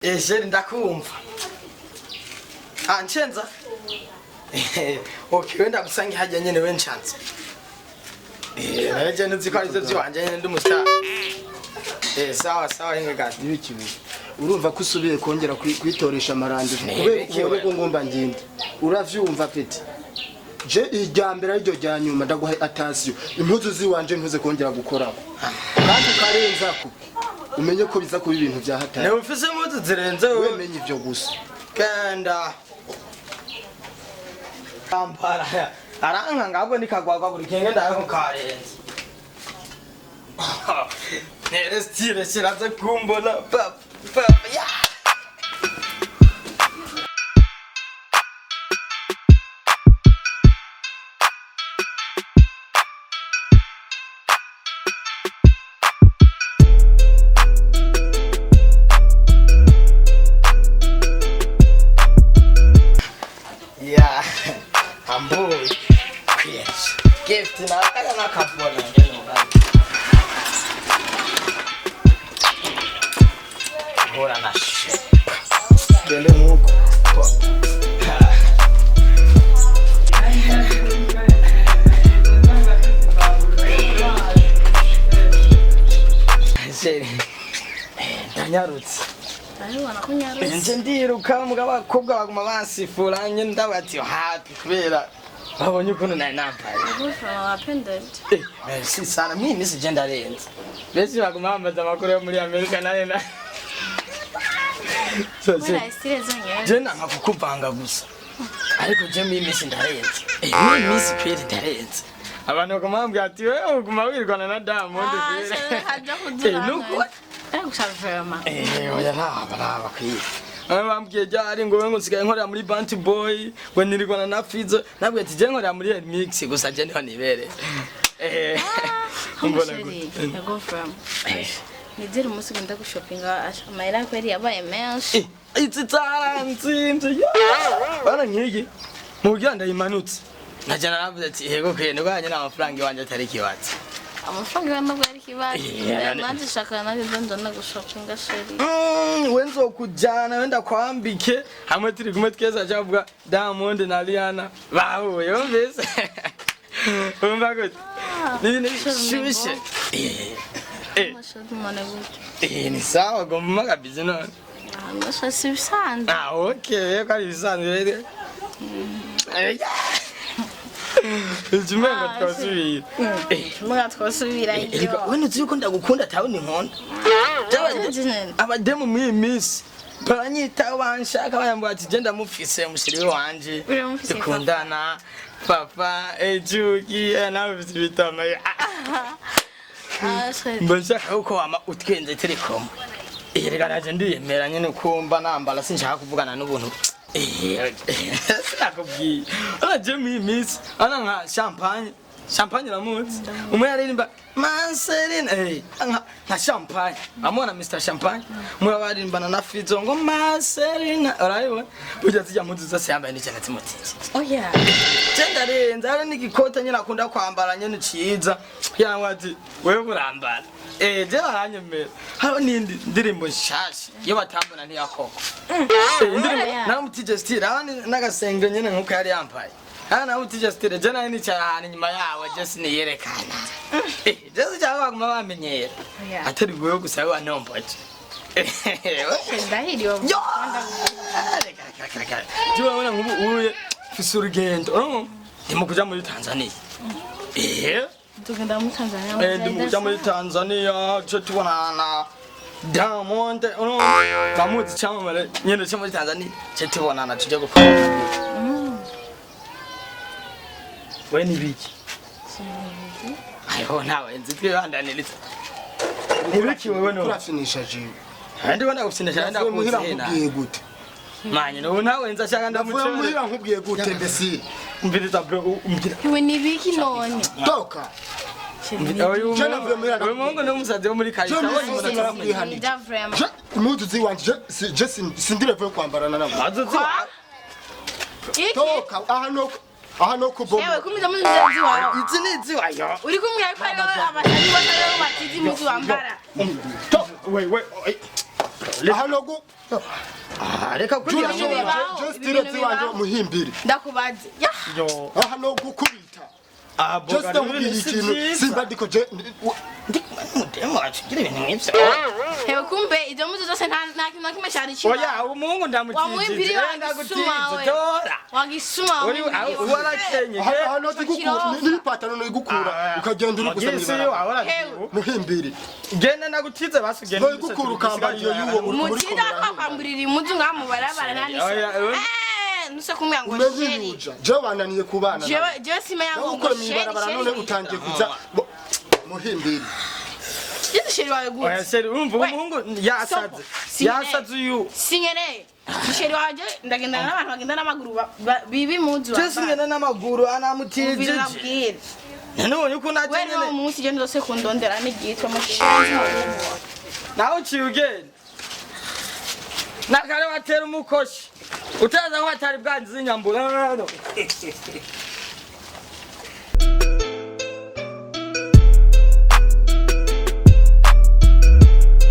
Joël ndakumva. Nchenza? Okay, wenda gusangi hajya nyene we nchanza. Naje nzi ko ari byo byanje nyene ndi umustar. Sawa ingega nibikibi. Urumva ko usubiye kongera kwitoresha amarandi kubera ko ngomba nginde. Uravyumva peti. Je ijyambere aryo rya nyuma ndaguha atasiyo. Impuzu ziwanje ntuze kongera gukorako. Kandi karenza ko umenye ko biza kuba ibintu bya hatari. Ne ufise impuzu zirenze wowe menye ivyo gusa. Kanda Kampala aranga ngabwo nikagwagwa buri kenge ndaho karenze. Nere stile shiraza kumbona pap ya. Yeah, I'm boy. Yes. Gift na kaya nakapona ngeno bali. Bora na shit. Dele muko. Seri. Danyarutse. Nje ndiruka mugaba kobwa baguma basifura nye ndabati happy kubera babonye ukuntu naye nampaye. Merci sana mimi sije ndarenze. Bese baguma bambaza amakuru yo muri Amerika naye na. Je nanga kukuvanga gusa. Ariko je mimi sindarenze. Mimi siperi ndarenze. Abantu bakamambya ati wewe uguma wirwana na Diamond kwera. Nuko Gushafema. Oya naba kwiye. Bambwiye ryari ngo we nsigaye nkorera muri Bantu Boy, ngo nirigwana na Fizo, nabwiye ati je nkorera muri Remix gusa je niho nibere. Mbona go from. Nizere umunsi genda gushopinga amayira kweri yabaye menshi. Itsitsanzinze. Bana nkigi. Muganda imanutse. Najana navuze ati yego kwene kwanye n'amafaranga wanje atari kibatse. Amafaranga y'amagwe ari kibazo. Nanze shaka naje ndona gushopinga sheri. Wenzo kujana wenda kwambike hamwe turi kumwe tweza cyavuga Diamond na Rihanna bahuye umvise. Umva gute. Ni shushe. Ni sawa gomma kabisa none. Ndasha sibisanzwe. Okay, kari bisanzwe rero. Ijumenga twasubira. Mwa twasubira iyo. Wene uzi yuko ndagukunda tawe ni nkona. Abademu muri miss. Baranyita wanshaka bayambwa ati genda mufise mushiri wanje. Dukundana papa ejuki nawe bitama. Mbashaka uko wama utwenze telekom. Rega naje ndiyemera nyene kumba nambala sinshaka kuvugana n'ubuntu. Sinakubwiye. Aje miss ana nka champagne ramutse. Umwe aririmba Manserina nka champagne. Amona Mr Champagne. Umwe abarimbana na Fizo ngo Manserina. Urayibona? Ujya zijya muzi zose yambaye n'icyo timotiki. Oya. Cendarenza ari n'igikota nyine akunda kwambara nyene ciza. Yangwa ati wewe urambara. Je baranyemera. Haro nindi ndirimbo nshasha yo batambona ntiyakoko. Ndirimbo namutije style abandi nagasenge nyene nkuko yari yampaye. Namutije style je nani cyane nyuma yawe je siniyerekana. Je cyangwa baguma bamenyera. Atari wewe gusa we anomboje. Ndahiriyo. Jiwa wana ngubu uye fisurugendo. Ndimo kuja muri Tanzania. Tugenda mu Tanzania. Ndimo kuja muri Tanzania cyo tubona na Diamond. Kamuzi cyamamare nyene cyo muri Tanzania. Cyo tubonana tuje gukora. We ni biki? Ayo nawe nzitwe bandanelitse. Nibiki wewe no kurafinisha jiwe. Ndi wanda gufinisha nda kuhina gute. Manye no nawe nzashaka ndamuce. Muhira nkubwiye gute mbese. Mbiriza bro umbira. We ni biki none? Toka. Wewe mungu no musaze wo muri Kayita abonye umuntu aramuhanira. Impuzu ziwanje je sindire vuye kwambarana nabo. Toka aha no kuboma. Yewe kumiza muri nzi wawe. Izi ni izi wayo. Uri kumwe ariko abashari batari batizi muzi wambara. We hano gu reka kugira Ibintu bibaho, just ibintu direct wanje bibaho. muhimbiri ndakubaze ya yo hano gukubita abo just ndamubwira ikintu simba ndiko je mudemo wachigira ibintu nk'ivyo hewe kumbe izo mpuzu zose nta kintu na kimwe cyari kiba oya umuhungu wamuhimbiri ndamutije wagisuma tora wagisuma uri warakenye hano n'ipataro n'igukura ukagenda uri gusa mwibara muhimbiri genda ndagutize basugenda no igukura ukambara iyo yuwo uri umukira akwamburira impuzu ngamubarabara nani nuse kumwe ngo sheri je bananiye kubana je simenya ngo uko mwibarabara none utangiye kuza muhimbiri Yesu sheri wawe gute oya sheri urumva umuhungu yasaze uyu singene sheri waje ndagenda n'abantu bagenda n'amaguru bibi impuzu je singena n'amaguru anamutije none uko naje wewe no umunsi je ndose kundondera n'igitwa musheri nawe uciye ugenda nakare watera umukoshi utaza aho atari bwangiza inyambura